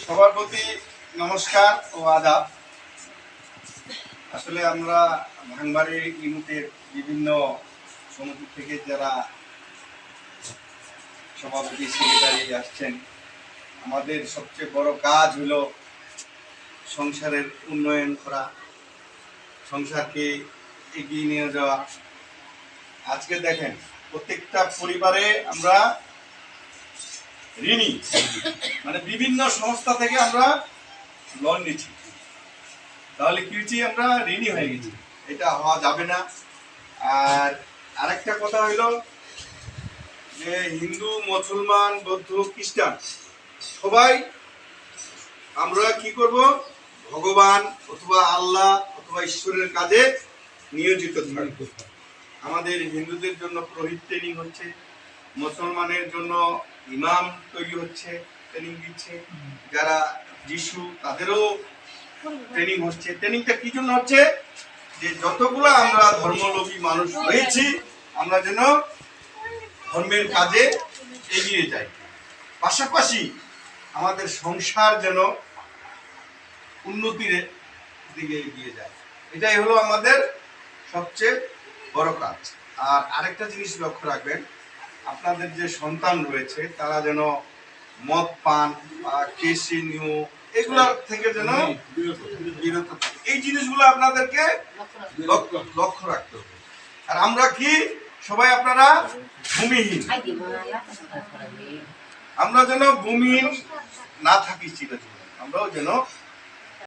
সবার প্রতি নমস্কার ও আদাব। আসলে আমরা ভাঙবাড়ি ইউনিটের বিভিন্ন সমিতি থেকে যারা সভাপতি সেক্রেটারি আসছেন, আমাদের সবচেয়ে বড় কাজ হলো সংসারের উন্নয়ন করা, সংসারকে এগিয়ে নিয়ে যাওয়া। আজকে দেখেন, প্রত্যেকটা পরিবারে আমরা ঋণী, মানে বিভিন্ন সংস্থা থেকে আমরা লোন নিচ্ছি, তাহলে কি হচ্ছে, আমরা ঋণী হয়ে গেছি। এটা হওয়া যাবে না। আর আরেকটা কথা হইলো যে হিন্দু, মুসলমান, বৌদ্ধ, খ্রিস্টান সবাই আমরা কি করব, ভগবান অথবা আল্লাহ অথবা ঈশ্বরের কাজে নিয়োজিত থাকব। আমাদের হিন্দুদের জন্য পুরোহিত ট্রেনিং হচ্ছে, মুসলমানের জন্য ইমাম তৈরি হচ্ছে, ট্রেনিং দিচ্ছে, যারা যিশু তাদেরও ট্রেনিং হচ্ছে। ট্রেনিংটা কি জন্য হচ্ছে, যে যতগুলো আমরা ধর্মলোভী মানুষ হয়েছি আমরা যেন ধর্মের কাজে এগিয়ে যাই, পাশাপাশি আমাদের সংসার যেন উন্নতির দিকে এগিয়ে যায়। এটাই হলো আমাদের সবচেয়ে বড় কাজ। আর আরেকটা জিনিস লক্ষ্য রাখবেন, আপনাদের যে সন্তান রয়েছে তারা যেন মদ পান বা কেসিনিও এগুলোর থেকে যেন বিরত থাকে। এই জিনিসগুলো আপনাদেরকে লক্ষ্য রাখতে হবে। আর আমরা কি সবাই আপনারা ভূমিহীন, আমরা যেন ভূমিহীন না থাকি চিরজীবন, আমরাও যেন